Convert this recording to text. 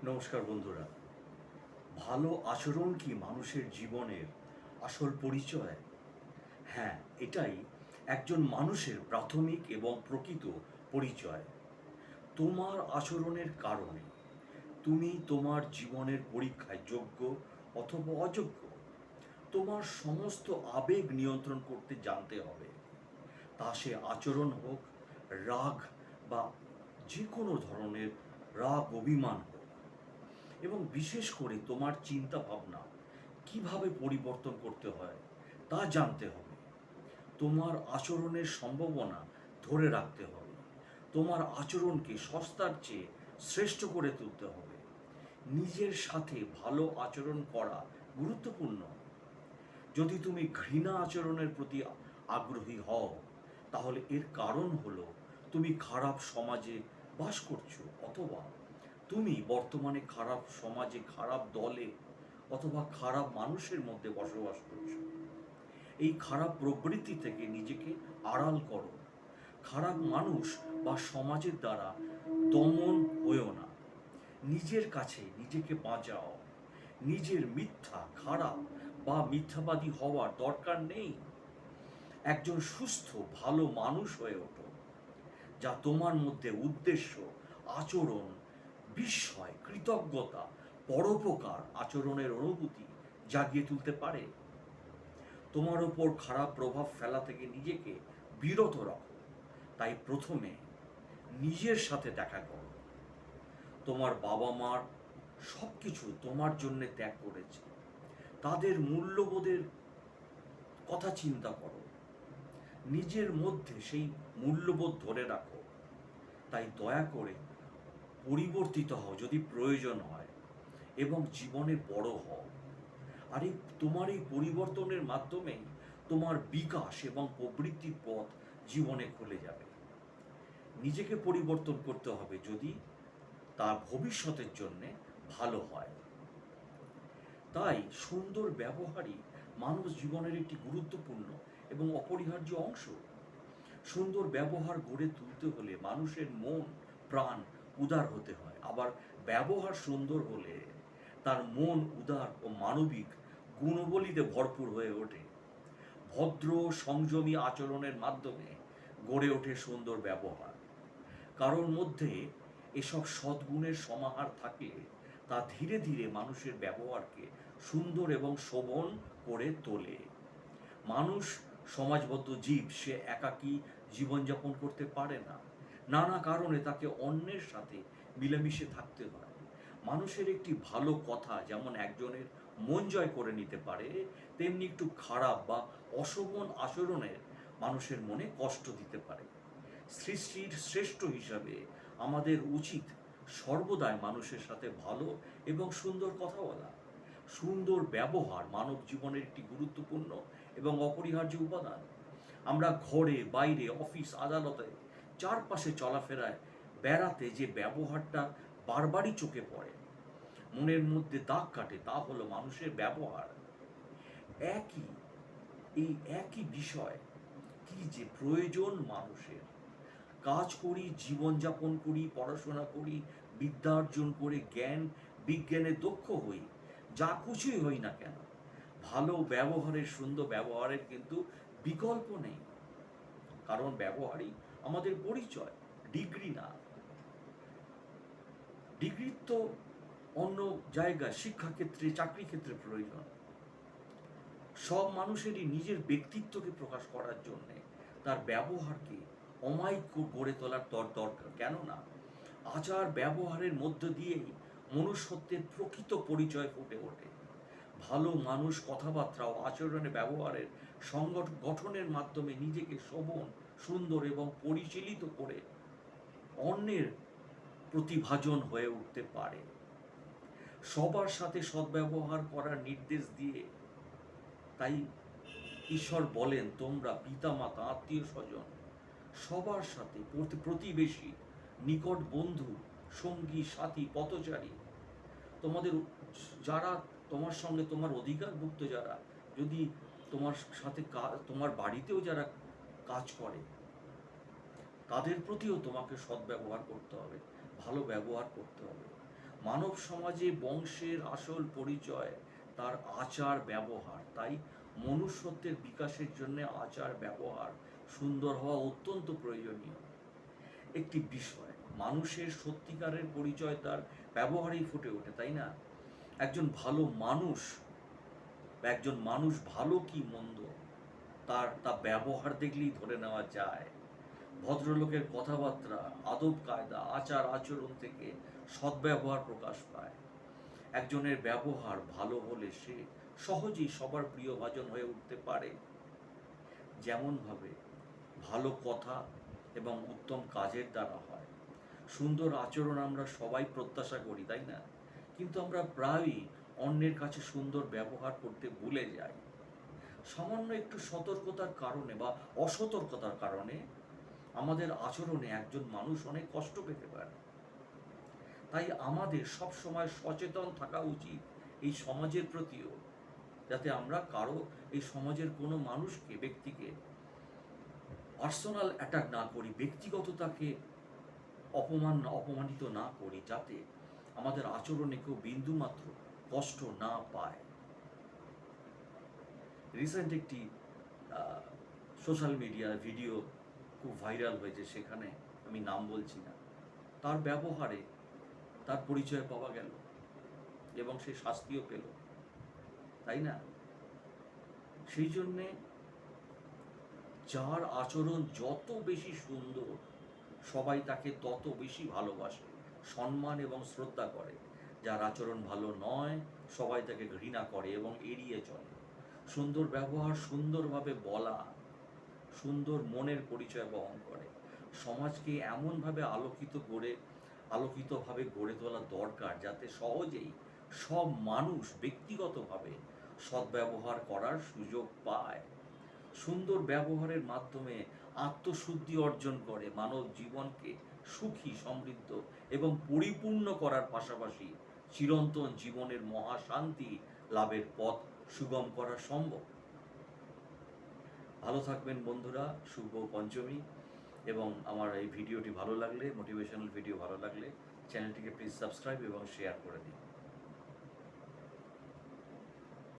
নমস্কার বন্ধুরা। ভালো আচরণ কি মানুষের জীবনের আসল পরিচয়? হ্যাঁ, এটাই একজন মানুষের প্রাথমিক এবং প্রকৃত পরিচয়। তোমার আচরণের কারণে তুমি তোমার জীবনের পরীক্ষায় যোগ্য অথবা অযোগ্য। তোমার সমস্ত আবেগ নিয়ন্ত্রণ করতে জানতে হবে, তা সে আচরণ হোক, রাগ বা যে কোনো ধরনের রাগ অভিমান হোক। এবং বিশেষ করে তোমার চিন্তা ভাবনা কিভাবে পরিবর্তন করতে হয় তা জানতে হবে। তোমার আচরণের সম্ভাবনা ধরে রাখতে হবে। তোমার আচরণকে সস্তার চেয়ে শ্রেষ্ঠ করে তুলতে হবে। নিজের সাথে ভালো আচরণ করা গুরুত্বপূর্ণ। যদি তুমি ঘৃণা আচরণের প্রতি আগ্রহী হও, তাহলে এর কারণ হলো তুমি খারাপ সমাজে বাস করছো, অথবা তুমি বর্তমানে খারাপ সমাজে, খারাপ দলে অথবা খারাপ মানুষের মধ্যে বসবাস করছো। এই খারাপ প্রবৃত্তি থেকে নিজেকে আড়াল করো। খারাপ মানুষ বা সমাজের দ্বারা দমন হয়েও না। নিজের কাছে নিজেকে বাঁচাও। নিজের মিথ্যা, খারাপ বা মিথ্যাবাদী হওয়ার দরকার নেই। একজন সুস্থ ভালো মানুষ হয়ে ওঠো, যা তোমার মধ্যে উদ্দেশ্য, আচরণ, বিস্ময়, কৃতজ্ঞতা, পরোপকার আচরণের অনুভূতি জাগিয়ে তুলতে পারে। তোমার ওপর খারাপ প্রভাব ফেলা থেকে নিজেকে বিরত রাখো। তাই প্রথমে নিজের সাথে দেখা করো। তোমার বাবা মার সব কিছু তোমার জন্যে ত্যাগ করেছে। তাদের মূল্যবোধের কথা চিন্তা করো। নিজের মধ্যে সেই মূল্যবোধ ধরে রাখো। তাই দয়া করে পরিবর্তিত হও যদি প্রয়োজন হয়, এবং জীবনে বড় হও। আর তোমার এই পরিবর্তনের মাধ্যমেই তোমার বিকাশ এবং প্রবৃত্তির পথ জীবনে খুলে যাবে। নিজেকে পরিবর্তন করতে হবে যদি তা ভবিষ্যতের জন্যে ভালো হয়। তাই সুন্দর ব্যবহারই মানব জীবনের একটি গুরুত্বপূর্ণ এবং অপরিহার্য অংশ। সুন্দর ব্যবহার গড়ে তুলতে হলে মানুষের মন প্রাণ উদার হতে হয়। আবার ব্যবহার সুন্দর হলে তার মন উদার ও মানবিক গুণবলিতে ভরপুর হয়ে ওঠে। ভদ্র সংযমী আচরণের মাধ্যমে গড়ে ওঠে সুন্দর ব্যবহার। কারোর মধ্যে এসব সদ্গুণের সমাহার থাকলে তা ধীরে ধীরে মানুষের ব্যবহারকে সুন্দর এবং শোভন করে তোলে। মানুষ সমাজবদ্ধ জীব, সে একাকী জীবনযাপন করতে পারে না। নানা কারণে তাকে অন্যের সাথে মিলেমিশে থাকতে হয়। মানুষের একটি ভালো কথা যেমন একজনের মন জয় করে নিতে পারে, তেমনি একটু খারাপ বা অশোভন আচরণের মানুষের মনে কষ্ট দিতে পারে। সৃষ্টির শ্রেষ্ঠ হিসাবে আমাদের উচিত সর্বদাই মানুষের সাথে ভালো এবং সুন্দর কথা বলা। সুন্দর ব্যবহার মানব জীবনের একটি গুরুত্বপূর্ণ এবং অপরিহার্য উপাদান। আমরা ঘরে, বাইরে, অফিস, আদালতে, চারপাশে চলাফেরায়, বেড়াতে যে ব্যবহারটা বারবারই চোখে পড়ে, মনের মধ্যে দাগ কাটে, তা হলো মানুষের ব্যবহার। একই এই একই বিষয় কি যে প্রয়োজন মানুষের। কাজ করি, জীবনযাপন করি, পড়াশোনা করি, বিদ্যা অর্জন করে জ্ঞান বিজ্ঞানে দক্ষ হই, যা কিছুই হই না কেন, ভালো ব্যবহারের, সুন্দর ব্যবহারের কিন্তু বিকল্প নেই। কারণ ব্যবহারই আমাদের পরিচয়, ডিগ্রি না। ডিগ্রির তো অন্য জায়গায়, শিক্ষাক্ষেত্রে, চাকরি ক্ষেত্রে প্রয়োজন। সব মানুষেরই নিজের ব্যক্তিত্বকে প্রকাশ করার জন্যে তার ব্যবহারকে অমায়িক গড়ে তোলার দরকার। কেননা আচার ব্যবহারের মধ্য দিয়েই মনুষ্যত্বের প্রকৃত পরিচয় ফুটে ওঠে। ভালো মানুষ কথাবার্তা ও আচরণে ব্যবহারের গঠনের মাধ্যমে নিজেকে শোভন, সুন্দর এবং পরিচালিত করে অন্যের প্রতিভাজন হয়ে উঠতে পারে। সবার সাথে সদ্ব্যবহার করার নির্দেশ দিয়ে তাই ঈশ্বর বলেন, তোমরা পিতামাতা, আত্মীয় স্বজন, সবার সাথে, প্রতিবেশী, নিকট বন্ধু, সঙ্গী, সাথী, পথচারী, তোমাদের যারা তোমার সঙ্গে তোমার অধিকারভুক্ত, যারা যদি তোমার সাথে তোমার বাড়িতেও যারা কাজ করে, তাদের প্রতিও তোমাকে সদ্ব্যবহার করতে হবে, ভালো ব্যবহার করতে হবে। মানব সমাজে বংশের আসল পরিচয় তার আচার ব্যবহার। তাই মনুষ্যত্বের বিকাশের জন্য আচার ব্যবহার সুন্দর হওয়া অত্যন্ত প্রয়োজনীয় একটি বিষয়। মানুষের সত্যিকারের পরিচয় তার ব্যবহারেই ফুটে ওঠে, তাই না? একজন ভালো মানুষ বা একজন মানুষ ভালো কি মন্দ তা ব্যবহার দেখলেই ধরে নেওয়া যায়। ভদ্রলোকের কথাবার্তা, আদব কায়দা, আচার আচরণ থেকে সদ্ব্যবহার প্রকাশ পায়। একজনের ব্যবহার ভালো হলে সে সহজেই সবার প্রিয়ভাজন হয়ে উঠতে পারে। যেমনভাবে ভালো কথা এবং উত্তম কাজের দ্বারা হয়। সুন্দর আচরণ আমরা সবাই প্রত্যাশা করি, তাই না? কিন্তু আমরা প্রায়ই অন্যের কাছে সুন্দর ব্যবহার করতে ভুলে যাই। সামান্য একটু সতর্কতার কারণে বা অসতর্কতার কারণে আমাদের আচরণে একজন মানুষ অনেক কষ্ট পেতে পারে। তাই আমাদের সব সময় সচেতন থাকা উচিত এই সমাজের প্রতিও, যাতে আমরা এই সমাজের কোনো মানুষকে, ব্যক্তিকে পার্সোনাল অ্যাটাক না করি, ব্যক্তিগত তাকে অপমানিত না করি, যাতে আমাদের আচরণে কেউ বিন্দুমাত্র কষ্ট না পায়। রিসেন্ট একটি সোশ্যাল মিডিয়ার ভিডিও খুব ভাইরাল হয়েছে, সেখানে আমি নাম বলছি না, তার ব্যবহারে তার পরিচয় পাওয়া গেল এবং সে শাস্তিও পেল, তাই না? সেই জন্যে যার আচরণ যত বেশি সুন্দর, সবাই তাকে তত বেশি ভালোবাসে, সম্মান এবং শ্রদ্ধা করে। যার আচরণ ভালো নয়, সবাই তাকে ঘৃণা করে এবং এড়িয়ে চলে। সুন্দর ব্যবহার, সুন্দরভাবে বলা, সুন্দর মনের পরিচয় বহন করে। সমাজকে এমনভাবে আলোকিতভাবে গড়ে তোলা দরকার, যাতে সহজেই সব মানুষ ব্যক্তিগতভাবে সদ্ব্যবহার করার সুযোগ পায়। সুন্দর ব্যবহারের মাধ্যমে আত্মশুদ্ধি অর্জন করে মানব জীবনকে সুখী, সমৃদ্ধ এবং পরিপূর্ণ করার পাশাপাশি চিরন্তন জীবনের মহাশান্তি লাভের পথ সুগম করা সম্ভব। ভালো থাকবেন বন্ধুরা, শুভ পঞ্চমী। এবং আমার এই ভিডিওটি ভালো লাগলে, মোটিভেশনাল ভিডিও ভালো লাগলে চ্যানেলটিকে প্লিজ সাবস্ক্রাইব এবং শেয়ার করে দিন।